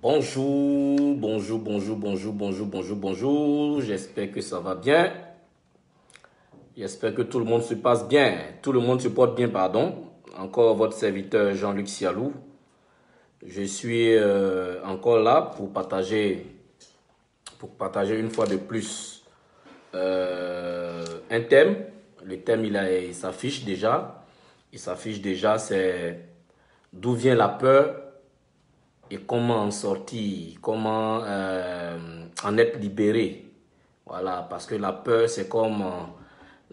Bonjour, bonjour, bonjour, bonjour, bonjour, bonjour, bonjour. J'espère que ça va bien. J'espère que tout le monde se passe bien. Tout le monde se porte bien, pardon. Encore votre serviteur Jean-Luc Sialou. Je suis encore là pour partager une fois de plus un thème. Le thème, il s'affiche déjà. Il s'affiche déjà, c'est d'où vient la peur et comment en sortir, comment en être libéré. Voilà, parce que la peur, c'est comme,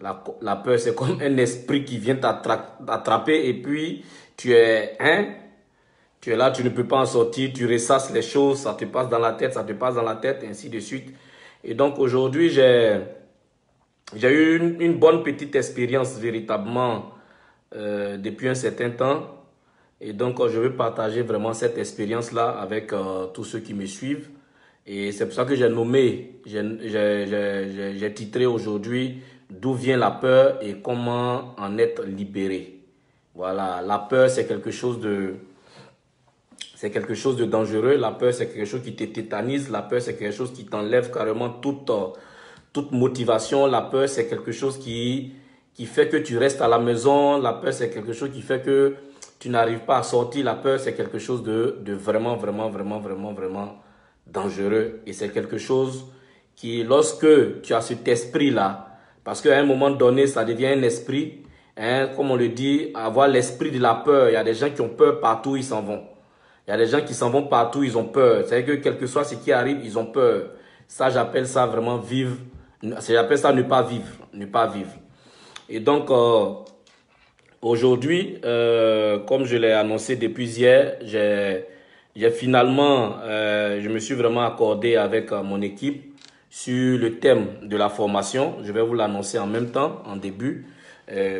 la peur, c'est comme un esprit qui vient t'attraper et puis tu es là, tu ne peux pas en sortir, tu ressasses les choses, ça te passe dans la tête, ça te passe dans la tête, ainsi de suite. Et donc aujourd'hui, j'ai eu une bonne petite expérience véritablement depuis un certain temps. Et donc, je veux partager vraiment cette expérience-là avec tous ceux qui me suivent. Et c'est pour ça que j'ai nommé, j'ai titré aujourd'hui d'où vient la peur et comment en être libéré. Voilà, la peur, c'est quelque chose de dangereux. La peur, c'est quelque chose qui te tétanise. La peur, c'est quelque chose qui t'enlève carrément toute motivation. La peur, c'est quelque chose qui fait que tu restes à la maison. La peur, c'est quelque chose qui fait que tu n'arrives pas à sortir. La peur, c'est quelque chose de vraiment, vraiment, vraiment, vraiment, vraiment dangereux. Et c'est quelque chose qui, lorsque tu as cet esprit-là, parce qu'à un moment donné, ça devient un esprit, hein, comme on le dit, avoir l'esprit de la peur. Il y a des gens qui ont peur partout, ils s'en vont. Il y a des gens qui s'en vont partout, ils ont peur. C'est-à-dire que quel que soit ce qui arrive, ils ont peur. Ça, j'appelle ça vraiment vivre. J'appelle ça ne pas vivre. Ne pas vivre. Et donc, aujourd'hui, comme je l'ai annoncé depuis hier, j'ai finalement, je me suis vraiment accordé avec mon équipe sur le thème de la formation. Je vais vous l'annoncer en même temps, en début,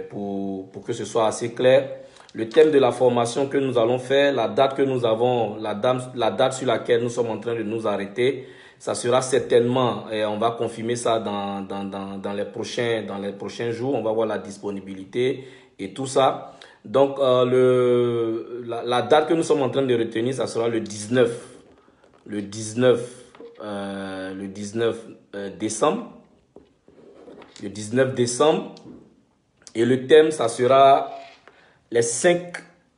pour que ce soit assez clair. Le thème de la formation que nous allons faire, la date que nous avons, la date sur laquelle nous sommes en train de nous arrêter, ça sera certainement, et on va confirmer ça dans les prochains jours, on va voir la disponibilité et tout ça. Donc, la date que nous sommes en train de retenir, ça sera le 19, le 19, le 19 décembre. Le 19 décembre. Et le thème, ça sera les 5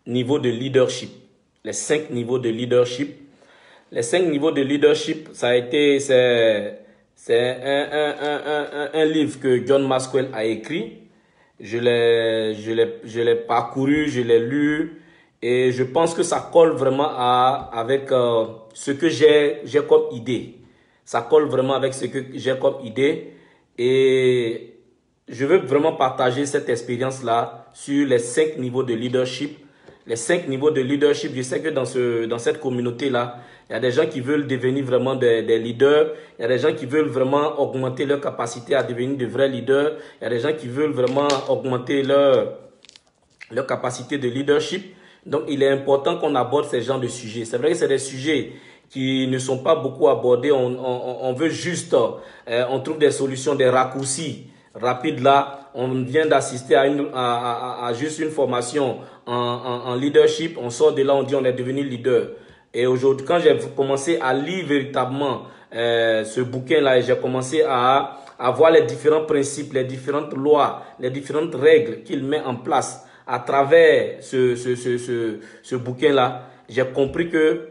niveaux de leadership. Les 5 niveaux de leadership. Les 5 niveaux de leadership, c'est un livre que John Maxwell a écrit. Je l'ai parcouru, je l'ai lu et je pense que ça colle vraiment avec ce que j'ai comme idée. Ça colle vraiment avec ce que j'ai comme idée et je veux vraiment partager cette expérience-là sur les 5 niveaux de leadership. Les 5 niveaux de leadership, je sais que dans cette communauté-là, il y a des gens qui veulent devenir vraiment des leaders. Il y a des gens qui veulent vraiment augmenter leur capacité à devenir de vrais leaders. Il y a des gens qui veulent vraiment augmenter leur capacité de leadership. Donc, il est important qu'on aborde ces genres de sujets. C'est vrai que c'est des sujets qui ne sont pas beaucoup abordés. On veut juste, on trouve des solutions, des raccourcis rapides là. On vient d'assister à juste une formation en leadership. On sort de là, on dit on est devenu leader. Et aujourd'hui, quand j'ai commencé à lire véritablement ce bouquin-là, j'ai commencé à voir les différents principes, les différentes lois, les différentes règles qu'il met en place à travers ce bouquin-là, j'ai compris que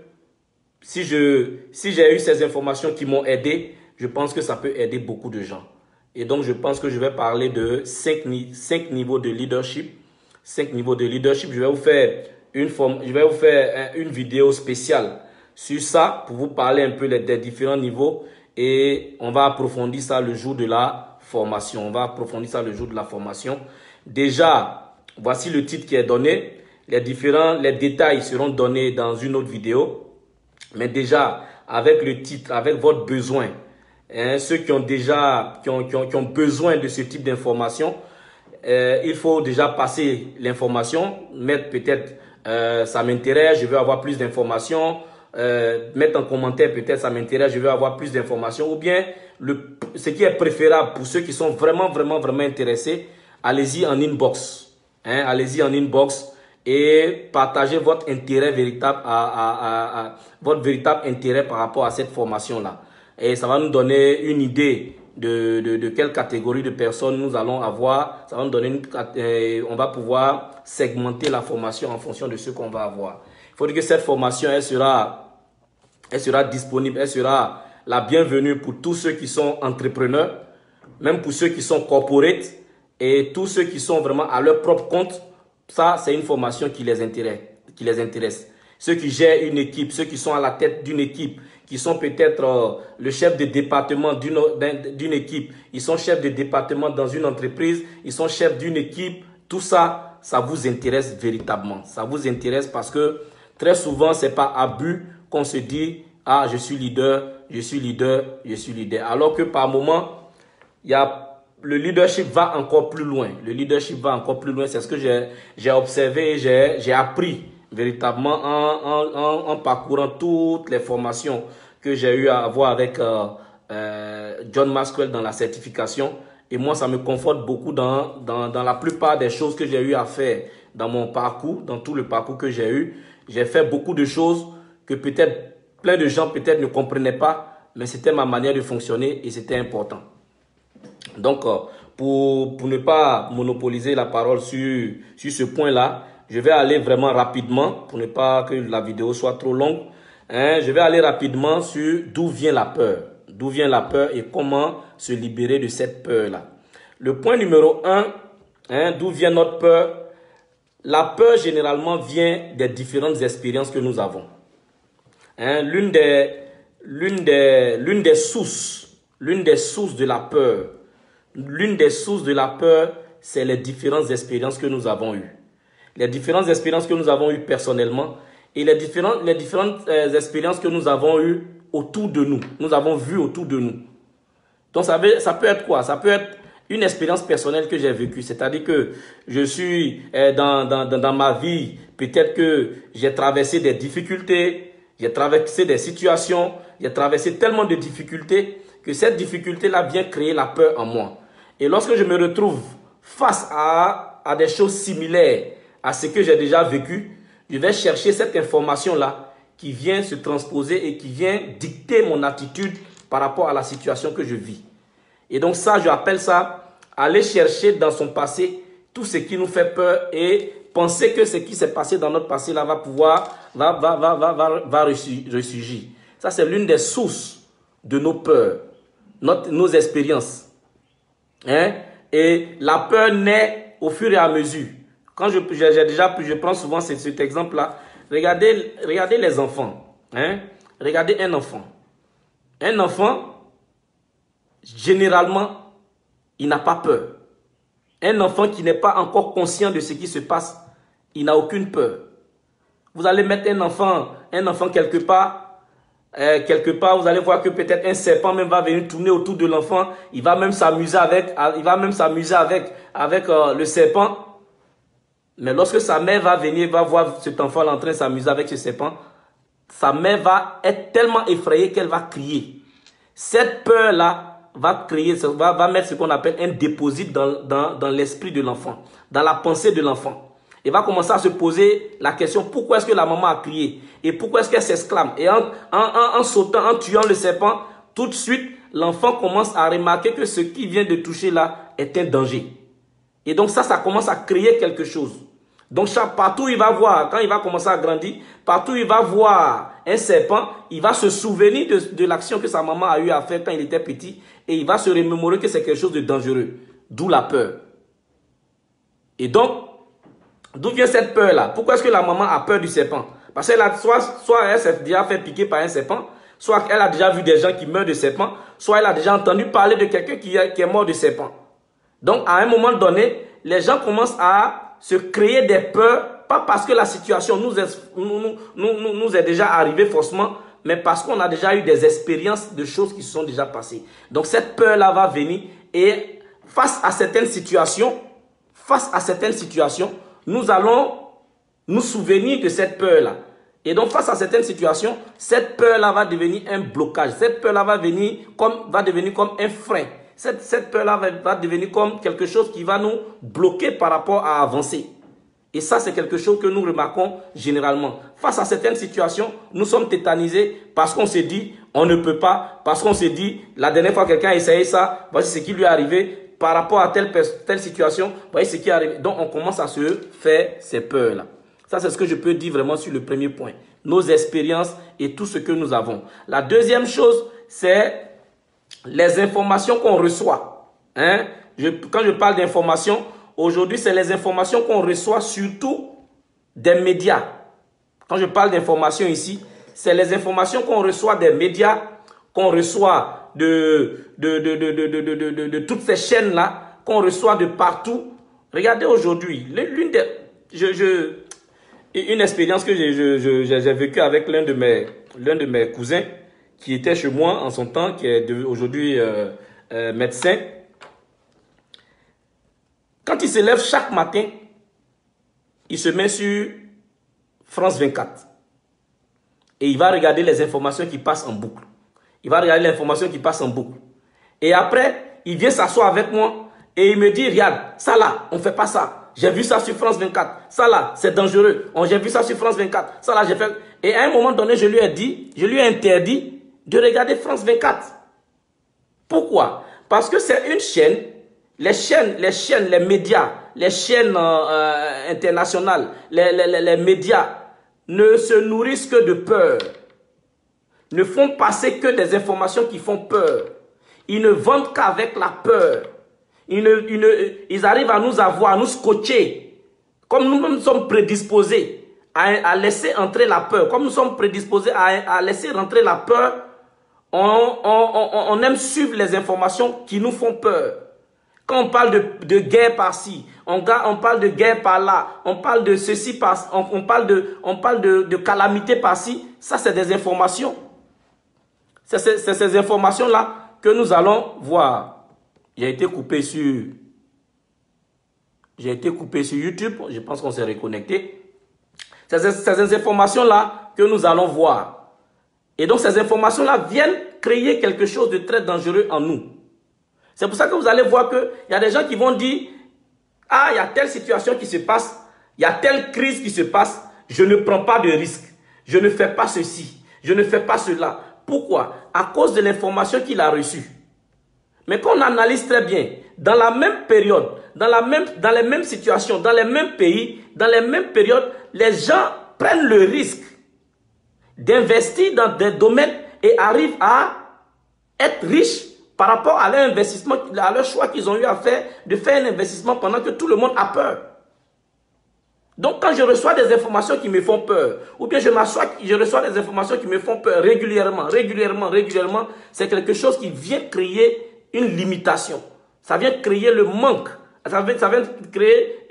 si j'ai eu ces informations qui m'ont aidé, je pense que ça peut aider beaucoup de gens. Et donc, je pense que je vais parler de 5 niveaux de leadership. 5 niveaux de leadership. Je vais vous faire une vidéo spéciale sur ça pour vous parler un peu des différents niveaux et on va approfondir ça le jour de la formation. On va approfondir ça le jour de la formation. Déjà, voici le titre qui est donné. Les détails seront donnés dans une autre vidéo. Mais déjà, avec le titre, avec votre besoin, hein, ceux qui ont besoin de ce type d'information, il faut déjà passer l'information, mettre peut-être ça m'intéresse, je veux avoir plus d'informations, mettre en commentaire peut-être ça m'intéresse, je veux avoir plus d'informations, ou bien ce qui est préférable pour ceux qui sont vraiment, vraiment, vraiment intéressés, allez-y en inbox. Hein, allez-y en inbox et partager votre intérêt véritable, votre véritable intérêt par rapport à cette formation-là. Et ça va nous donner une idée de quelle catégorie de personnes nous allons avoir. Ça va nous donner on va pouvoir segmenter la formation en fonction de ce qu'on va avoir. Il faut dire que cette formation, elle sera disponible, elle sera la bienvenue pour tous ceux qui sont entrepreneurs, même pour ceux qui sont corporate et tous ceux qui sont vraiment à leur propre compte. Ça, c'est une formation qui les intéresse. Ceux qui gèrent une équipe, ceux qui sont à la tête d'une équipe, qui sont peut-être le chef de département d'une équipe, ils sont chefs de département dans une entreprise, ils sont chefs d'une équipe, tout ça, ça vous intéresse véritablement. Ça vous intéresse parce que très souvent, c'est pas à but qu'on se dit « Ah, je suis leader, je suis leader, je suis leader ». Alors que par moment, le leadership va encore plus loin. Le leadership va encore plus loin. C'est ce que j'ai observé, j'ai appris véritablement en parcourant toutes les formations que j'ai eu à avoir avec John Maxwell dans la certification. Et moi, ça me conforte beaucoup dans la plupart des choses que j'ai eu à faire dans mon parcours, dans tout le parcours que j'ai eu. J'ai fait beaucoup de choses que peut-être plein de gens peut-être ne comprenaient pas, mais c'était ma manière de fonctionner et c'était important. Donc, pour ne pas monopoliser la parole sur ce point-là, je vais aller vraiment rapidement, pour ne pas que la vidéo soit trop longue. Je vais aller rapidement sur d'où vient la peur. D'où vient la peur et comment se libérer de cette peur-là. Le point numéro 1, d'où vient notre peur? La peur, généralement, vient des différentes expériences que nous avons. L'une des sources de la peur, c'est les différentes expériences que nous avons eues. Les différentes expériences que nous avons eues personnellement et les différentes expériences que nous avons eues autour de nous. Nous avons vues autour de nous. Donc, ça peut être quoi? Ça peut être une expérience personnelle que j'ai vécue. C'est-à-dire que je suis dans ma vie, peut-être que j'ai traversé des difficultés, j'ai traversé des situations, j'ai traversé tellement de difficultés que cette difficulté-là vient créer la peur en moi. Et lorsque je me retrouve face à des choses similaires à ce que j'ai déjà vécu, je vais chercher cette information-là qui vient se transposer et qui vient dicter mon attitude par rapport à la situation que je vis. Et donc ça, je appelle ça aller chercher dans son passé tout ce qui nous fait peur et penser que ce qui s'est passé dans notre passé là va ressurgir. Ça, c'est l'une des sources de nos peurs, nos expériences. Et la peur naît au fur et à mesure. Quand je prends souvent cet exemple-là. Regardez les enfants. Regardez un enfant. Un enfant, généralement, il n'a pas peur. Un enfant qui n'est pas encore conscient de ce qui se passe, il n'a aucune peur. Vous allez mettre un enfant quelque part, vous allez voir que peut-être un serpent même va venir tourner autour de l'enfant. Il va même s'amuser avec le serpent. Mais lorsque sa mère va venir, va voir cet enfant en train de s'amuser avec ce serpent, sa mère va être tellement effrayée qu'elle va crier. Cette peur-là va mettre ce qu'on appelle un déposit dans l'esprit de l'enfant, dans la pensée de l'enfant. Il va commencer à se poser la question, pourquoi est-ce que la maman a crié? Et pourquoi est-ce qu'elle s'exclame? Et en sautant, en tuant le serpent, tout de suite, l'enfant commence à remarquer que ce qui vient de toucher là est un danger. Et donc ça commence à créer quelque chose. Donc partout il va voir, quand il va commencer à grandir, partout il va voir un serpent, il va se souvenir de l'action que sa maman a eu à faire quand il était petit et il va se remémorer que c'est quelque chose de dangereux. D'où la peur. Et donc, d'où vient cette peur-là? Pourquoi est-ce que la maman a peur du serpent? Parce qu'elle a soit elle s'est déjà fait piquer par un serpent, soit elle a déjà vu des gens qui meurent de serpent, soit elle a déjà entendu parler de quelqu'un qui est mort de serpent. Donc, à un moment donné, les gens commencent à se créer des peurs, pas parce que la situation nous est déjà arrivée forcément, mais parce qu'on a déjà eu des expériences de choses qui se sont déjà passées. Donc, cette peur-là va venir et face à certaines situations, nous allons nous souvenir de cette peur-là. Et donc, face à certaines situations, cette peur-là va devenir un blocage. Cette peur-là va devenir comme un frein. Cette peur-là va devenir comme quelque chose qui va nous bloquer par rapport à avancer. Et ça, c'est quelque chose que nous remarquons généralement. Face à certaines situations, nous sommes tétanisés parce qu'on se dit, on ne peut pas, parce qu'on se dit, la dernière fois quelqu'un a essayé ça, voici ce qui lui est arrivé par rapport à telle situation, voici ce qui est arrivé. Donc, on commence à se faire ces peurs-là. Ça, c'est ce que je peux dire vraiment sur le premier point. Nos expériences et tout ce que nous avons. La deuxième chose, c'est les informations qu'on reçoit. Hein? Quand je parle d'informations, aujourd'hui, c'est les informations qu'on reçoit surtout des médias. Quand je parle d'informations ici, c'est les informations qu'on reçoit des médias, qu'on reçoit de toutes ces chaînes-là, qu'on reçoit de partout. Regardez aujourd'hui, une expérience que j'ai vécue avec l'un de mes cousins qui était chez moi en son temps, qui est aujourd'hui médecin. Quand il se lève chaque matin, il se met sur France 24. Et il va regarder les informations qui passent en boucle. Il va regarder l'information qui passe en boucle. Et après, il vient s'asseoir avec moi et il me dit, regarde, ça là, on ne fait pas ça. J'ai vu ça sur France 24. Ça là, c'est dangereux. J'ai vu ça sur France 24. Ça là, j'ai fait... Et à un moment donné, je lui ai interdit de regarder France 24. Pourquoi? Parce que c'est une chaîne, les médias, les chaînes internationales, les médias ne se nourrissent que de peur. Ne font passer que des informations qui font peur. Ils ne vendent qu'avec la peur. Ils arrivent à nous avoir, à nous scotcher. Comme nous sommes prédisposés à laisser entrer la peur, comme nous sommes prédisposés à laisser rentrer la peur, on aime suivre les informations qui nous font peur. Quand on parle de guerre par-ci, on parle de guerre par-là, on parle de ceci par-ci, on parle de calamité par-ci, ça c'est des informations. C'est ces informations-là que nous allons voir. J'ai été coupé sur YouTube, je pense qu'on s'est reconnecté. C'est ces informations-là que nous allons voir. Et donc ces informations-là viennent créer quelque chose de très dangereux en nous. C'est pour ça que vous allez voir qu'il y a des gens qui vont dire, ah, il y a telle situation qui se passe, il y a telle crise qui se passe, je ne prends pas de risque, je ne fais pas ceci, je ne fais pas cela. Pourquoi? À cause de l'information qu'il a reçue. Mais quand on analyse très bien, dans la même période, dans les mêmes situations, dans les mêmes pays, dans les mêmes périodes, les gens prennent le risque d'investir dans des domaines et arrivent à être riches par rapport à leur investissement, à leur choix qu'ils ont eu à faire, de faire un investissement pendant que tout le monde a peur. Donc quand je reçois des informations qui me font peur, ou bien je reçois des informations qui me font peur régulièrement, c'est quelque chose qui vient créer une limitation. Ça vient créer le manque. Ça vient créer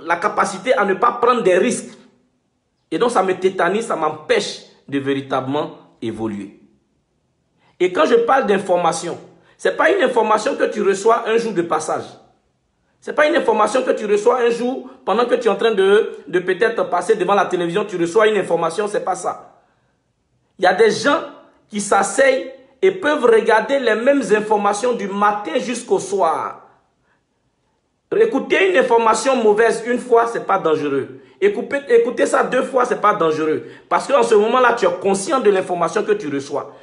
la capacité à ne pas prendre des risques. Et donc ça me tétanise, ça m'empêche de véritablement évoluer. Et quand je parle d'information, ce n'est pas une information que tu reçois un jour de passage. Ce n'est pas une information que tu reçois un jour pendant que tu es en train de peut-être passer devant la télévision, tu reçois une information, ce n'est pas ça. Il y a des gens qui s'asseyent et peuvent regarder les mêmes informations du matin jusqu'au soir. Écouter une information mauvaise une fois, ce n'est pas dangereux. Écouter ça 2 fois, ce n'est pas dangereux. Parce qu'en ce moment-là, tu es conscient de l'information que tu reçois.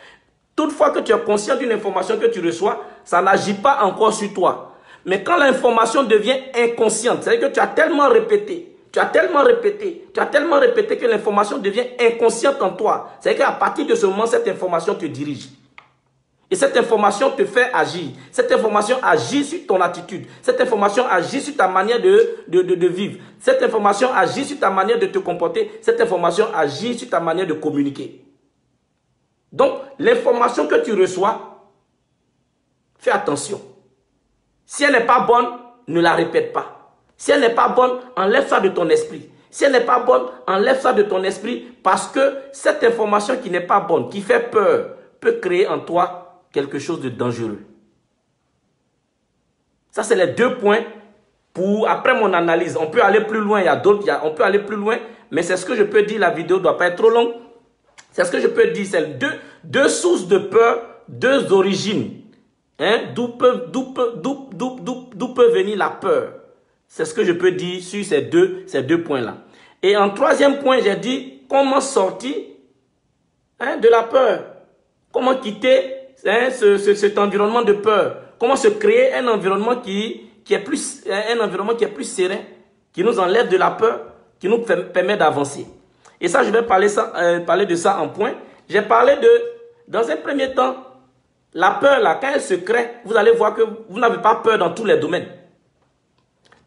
Toutefois que tu es conscient d'une information que tu reçois, ça n'agit pas encore sur toi. Mais quand l'information devient inconsciente, c'est-à-dire que tu as tellement répété que l'information devient inconsciente en toi. C'est-à-dire qu'à partir de ce moment, cette information te dirige. Et cette information te fait agir. Cette information agit sur ton attitude. Cette information agit sur ta manière de vivre. Cette information agit sur ta manière de te comporter. Cette information agit sur ta manière de communiquer. Donc, l'information que tu reçois, fais attention. Si elle n'est pas bonne, ne la répète pas. Si elle n'est pas bonne, enlève ça de ton esprit. Si elle n'est pas bonne, enlève ça de ton esprit parce que cette information qui n'est pas bonne, qui fait peur, peut créer en toi quelque chose de dangereux. Ça, c'est les 2 points pour, après mon analyse. On peut aller plus loin, il y a d'autres, on peut aller plus loin, mais c'est ce que je peux dire, la vidéo ne doit pas être trop longue. C'est ce que je peux dire, c'est deux sources de peur, 2 origines. Hein? D'où peut venir la peur? C'est ce que je peux dire sur ces deux points-là. Et en troisième point, j'ai dit comment sortir de la peur. Comment quitter cet environnement de peur. Comment se créer un environnement qui est plus serein, qui nous enlève de la peur, qui nous permet d'avancer. Et ça, je vais parler de ça en point. J'ai parlé dans un premier temps, la peur, là, quand elle se crée, vous allez voir que vous n'avez pas peur dans tous les domaines.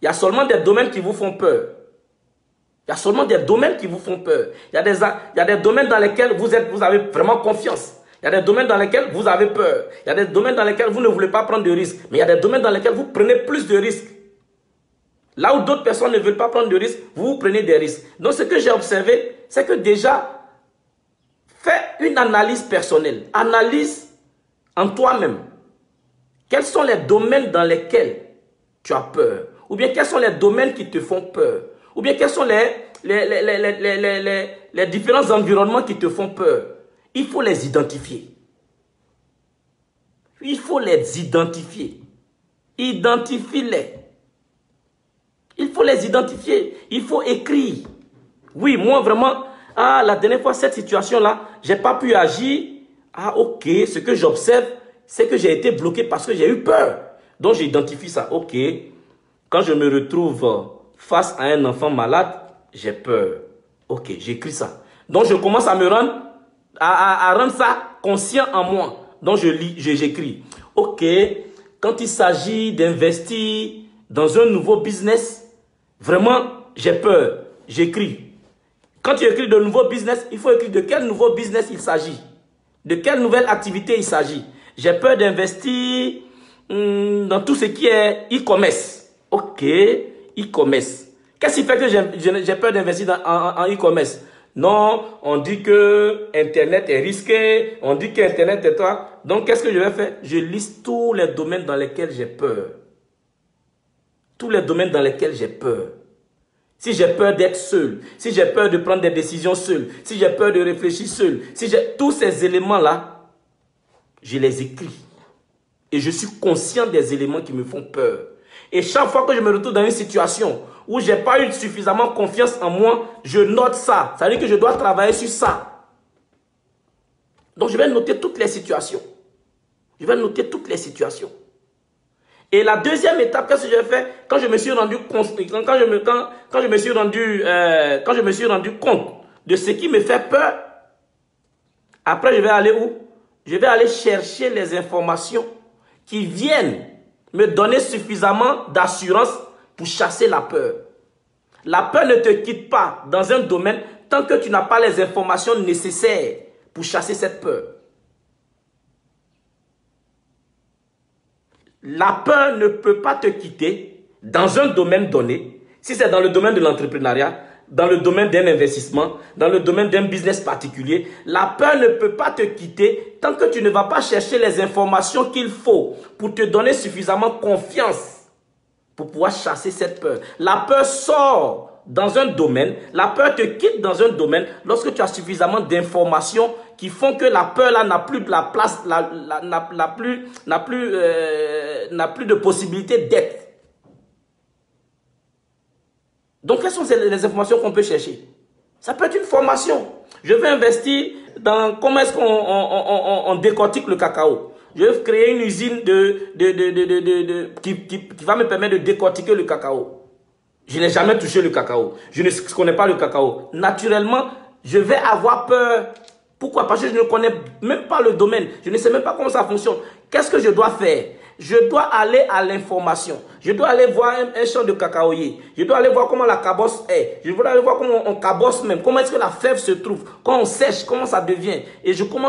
Il y a seulement des domaines qui vous font peur. Il y a seulement des domaines qui vous font peur. Il y a des domaines dans lesquels vous avez vraiment confiance. Il y a des domaines dans lesquels vous avez peur. Il y a des domaines dans lesquels vous ne voulez pas prendre de risques. Mais il y a des domaines dans lesquels vous prenez plus de risques. Là où d'autres personnes ne veulent pas prendre de risques, vous prenez des risques. Donc ce que j'ai observé, c'est que déjà, fais une analyse personnelle. Analyse en toi-même. Quels sont les domaines dans lesquels tu as peur? Ou bien quels sont les domaines qui te font peur? Ou bien quels sont les différents environnements qui te font peur? Il faut les identifier. Il faut les identifier. Identifie-les. Il faut les identifier. Il faut écrire. Oui, moi vraiment, la dernière fois, cette situation-là, je n'ai pas pu agir. Ok, ce que j'observe, c'est que j'ai été bloqué parce que j'ai eu peur. Donc, j'identifie ça. Ok, quand je me retrouve face à un enfant malade, j'ai peur. Ok, j'écris ça. Donc, je commence à me rendre, à rendre ça conscient en moi. Donc, j'écris. Ok, quand il s'agit d'investir dans un nouveau business, vraiment, j'ai peur. J'écris. Quand tu écris de nouveau business, il faut écrire de quel nouveau business il s'agit. De quelle nouvelle activité il s'agit. J'ai peur d'investir dans tout ce qui est e-commerce. Ok, e-commerce. Qu'est-ce qui fait que j'ai peur d'investir en e-commerce? Non, on dit que Internet est risqué, on dit qu'Internet est toi. Donc, qu'est-ce que je vais faire? Je liste tous les domaines dans lesquels j'ai peur. Tous les domaines dans lesquels j'ai peur. Si j'ai peur d'être seul, si j'ai peur de prendre des décisions seul, si j'ai peur de réfléchir seul, si j'ai tous ces éléments-là, je les écris. Et je suis conscient des éléments qui me font peur. Et chaque fois que je me retrouve dans une situation où je n'ai pas eu suffisamment confiance en moi, je note ça. Ça veut dire que je dois travailler sur ça. Donc je vais noter toutes les situations. Je vais noter toutes les situations. Et la deuxième étape, qu'est-ce que j'ai fait quand je me suis rendu compte, quand je me suis rendu compte de ce qui me fait peur, après je vais aller où? Je vais aller chercher les informations qui viennent me donner suffisamment d'assurance pour chasser la peur. La peur ne te quitte pas dans un domaine tant que tu n'as pas les informations nécessaires pour chasser cette peur. La peur ne peut pas te quitter dans un domaine donné, si c'est dans le domaine de l'entrepreneuriat, dans le domaine d'un investissement, dans le domaine d'un business particulier. La peur ne peut pas te quitter tant que tu ne vas pas chercher les informations qu'il faut pour te donner suffisamment confiance pour pouvoir chasser cette peur. La peur sort dans un domaine, la peur te quitte dans un domaine lorsque tu as suffisamment d'informations qui font que la peur là n'a plus de la place, n'a plus de possibilité d'être. Donc, quelles sont les informations qu'on peut chercher? Ça peut être une formation. Je veux investir dans comment est-ce qu'on décortique le cacao. Je veux créer une usine qui va me permettre de décortiquer le cacao. Je n'ai jamais touché le cacao. Je ne connais pas le cacao. Naturellement, je vais avoir peur. Pourquoi? Parce que je ne connais même pas le domaine. Je ne sais même pas comment ça fonctionne. Qu'est-ce que je dois faire? Je dois aller à l'information. Je dois aller voir un champ de cacaoyer. Je dois aller voir comment la cabosse est. Je dois aller voir comment on cabosse même. Comment est-ce que la fève se trouve. Quand on sèche, comment ça devient. Et je dois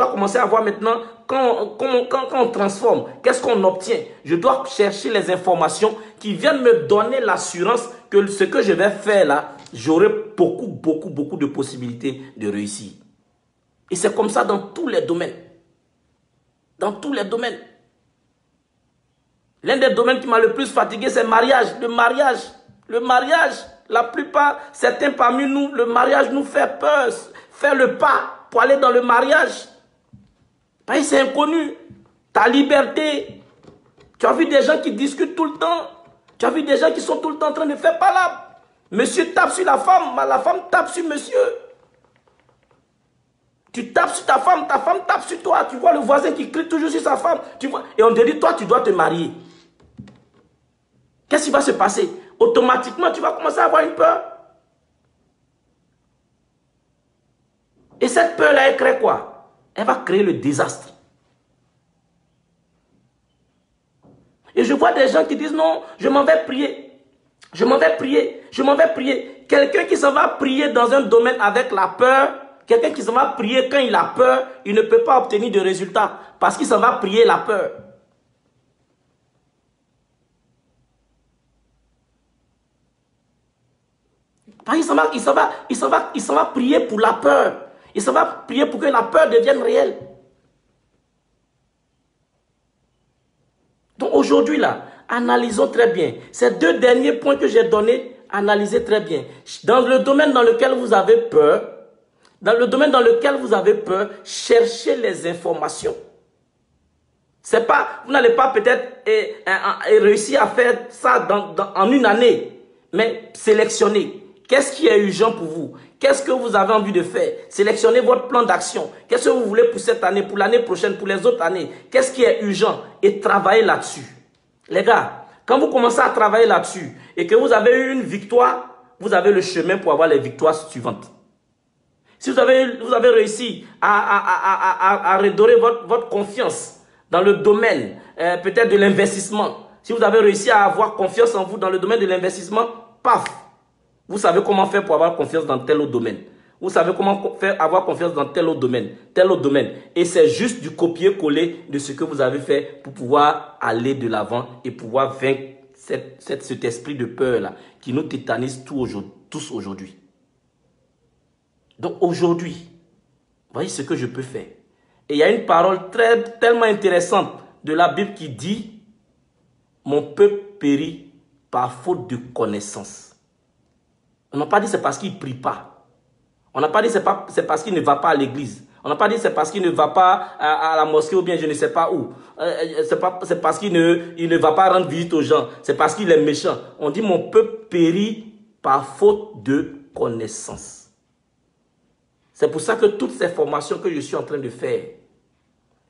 commencer à voir maintenant quand on transforme. Qu'est-ce qu'on obtient. Je dois chercher les informations qui viennent me donner l'assurance que ce que je vais faire là, j'aurai beaucoup de possibilités de réussir. Et c'est comme ça dans tous les domaines. Dans tous les domaines. L'un des domaines qui m'a le plus fatigué, c'est le mariage. Le mariage, la plupart, certains parmi nous, le mariage nous fait peur. Faire le pas pour aller dans le mariage. Parce que c'est inconnu. Ta liberté. Tu as vu des gens qui discutent tout le temps. Tu as vu des gens qui sont tout le temps en train de faire palabre. Monsieur tape sur la femme tape sur monsieur. Tu tapes sur ta femme tape sur toi. Tu vois le voisin qui crie toujours sur sa femme. Tu vois, et on te dit, toi, tu dois te marier. Qu'est-ce qui va se passer? Automatiquement, tu vas commencer à avoir une peur. Et cette peur-là, elle crée quoi? Elle va créer le désastre. Et je vois des gens qui disent, non, je m'en vais prier. Je m'en vais prier. Je m'en vais prier. Quelqu'un qui s'en va prier dans un domaine avec la peur, quelqu'un qui s'en va prier quand il a peur, il ne peut pas obtenir de résultats parce qu'il s'en va prier la peur. Il s'en va prier pour la peur. Il s'en va prier pour que la peur devienne réelle. Donc aujourd'hui là, analysons très bien. Ces deux derniers points que j'ai donnés, analysez très bien. Dans le domaine dans lequel vous avez peur, cherchez les informations. C'est pas, vous n'allez pas peut-être réussir à faire ça en une année, mais sélectionnez. Qu'est-ce qui est urgent pour vous? Qu'est-ce que vous avez envie de faire? Sélectionnez votre plan d'action. Qu'est-ce que vous voulez pour cette année, pour l'année prochaine, pour les autres années? Qu'est-ce qui est urgent? Et travaillez là-dessus. Les gars, quand vous commencez à travailler là-dessus et que vous avez eu une victoire, vous avez le chemin pour avoir les victoires suivantes. Si vous avez réussi à redorer votre confiance dans le domaine peut-être de l'investissement, si vous avez réussi à avoir confiance en vous dans le domaine de l'investissement, paf! Vous savez comment faire pour avoir confiance dans tel autre domaine. Vous savez comment faire avoir confiance dans tel autre domaine. Et c'est juste du copier-coller de ce que vous avez fait pour pouvoir aller de l'avant et pouvoir vaincre cet esprit de peur-là qui nous tétanise tous aujourd'hui. Donc aujourd'hui, voyez ce que je peux faire. Et il y a une parole tellement intéressante de la Bible qui dit « Mon peuple périt par faute de connaissance ». On n'a pas dit c'est parce qu'il ne prie pas. On n'a pas dit c'est parce qu'il ne va pas à l'église. On n'a pas dit c'est parce qu'il ne va pas à la mosquée ou bien je ne sais pas où. C'est parce qu'il ne va pas rendre visite aux gens. C'est parce qu'il est méchant. On dit mon peuple périt par faute de connaissance. C'est pour ça que toutes ces formations que je suis en train de faire,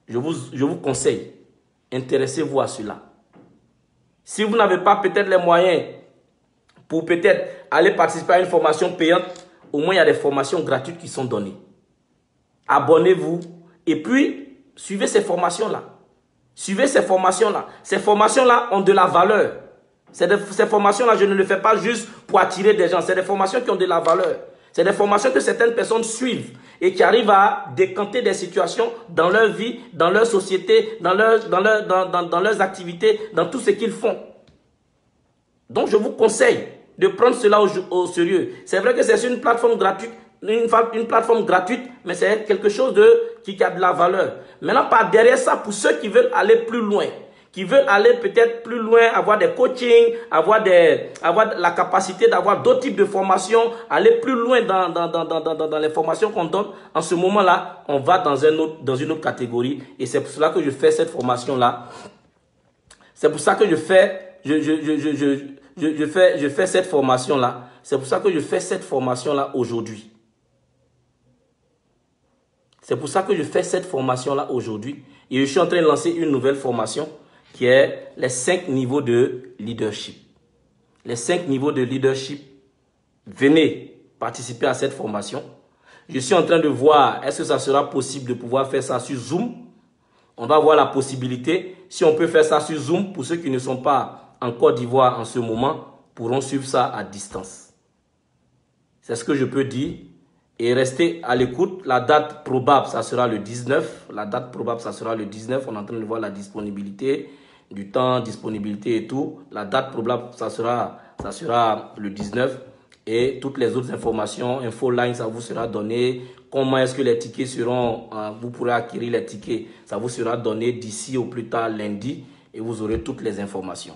je vous conseille, intéressez-vous à cela. Si vous n'avez pas peut-être les moyens pour peut-être aller participer à une formation payante, au moins il y a des formations gratuites qui sont données. Abonnez-vous et puis suivez ces formations-là. Suivez ces formations-là. Ces formations-là ont de la valeur. Ces formations-là, je ne le fais pas juste pour attirer des gens. C'est des formations qui ont de la valeur. C'est des formations que certaines personnes suivent et qui arrivent à décanter des situations dans leur vie, dans leur société, dans leurs activités, dans tout ce qu'ils font. Donc je vous conseille de prendre cela au sérieux. C'est vrai que c'est une plateforme gratuite, mais c'est quelque chose qui a de la valeur. Maintenant, par derrière ça, pour ceux qui veulent aller plus loin, qui veulent aller peut-être plus loin, avoir des coachings, avoir la capacité d'avoir d'autres types de formations, aller plus loin dans les formations qu'on donne, en ce moment-là, on va dans une autre catégorie. Et c'est pour cela que je fais cette formation-là. C'est pour ça que je fais cette formation-là. C'est pour ça que je fais cette formation-là aujourd'hui. C'est pour ça que je fais cette formation-là aujourd'hui. Et je suis en train de lancer une nouvelle formation qui est les 5 niveaux de leadership. Les 5 niveaux de leadership. Venez participer à cette formation. Je suis en train de voir, est-ce que ça sera possible de pouvoir faire ça sur Zoom? On va voir la possibilité. Si on peut faire ça sur Zoom, pour ceux qui ne sont pas en Côte d'Ivoire en ce moment, pourront suivre ça à distance. C'est ce que je peux dire. Et restez à l'écoute. La date probable, ça sera le 19. La date probable, ça sera le 19. On est en train de voir la disponibilité, du temps, disponibilité et tout. La date probable, ça sera le 19. Et toutes les autres informations, infoline, ça vous sera donné. Comment est-ce que les tickets seront, vous pourrez acquérir les tickets. Ça vous sera donné d'ici au plus tard lundi. Et vous aurez toutes les informations.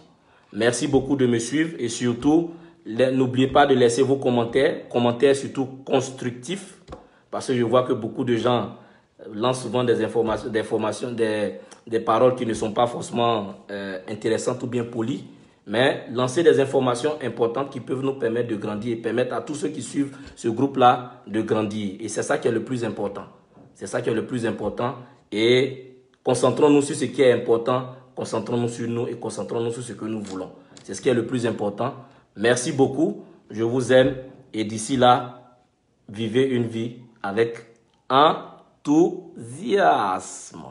Merci beaucoup de me suivre. Et surtout, n'oubliez pas de laisser vos commentaires. Commentaires surtout constructifs. Parce que je vois que beaucoup de gens lancent souvent des informations, des paroles qui ne sont pas forcément intéressantes ou bien polies. mais lancer des informations importantes qui peuvent nous permettre de grandir et permettre à tous ceux qui suivent ce groupe-là de grandir. Et c'est ça qui est le plus important. C'est ça qui est le plus important. Et concentrons-nous sur ce qui est important, concentrons-nous sur nous et concentrons-nous sur ce que nous voulons. C'est ce qui est le plus important. Merci beaucoup. Je vous aime. Et d'ici là, vivez une vie avec enthousiasme.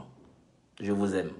Je vous aime.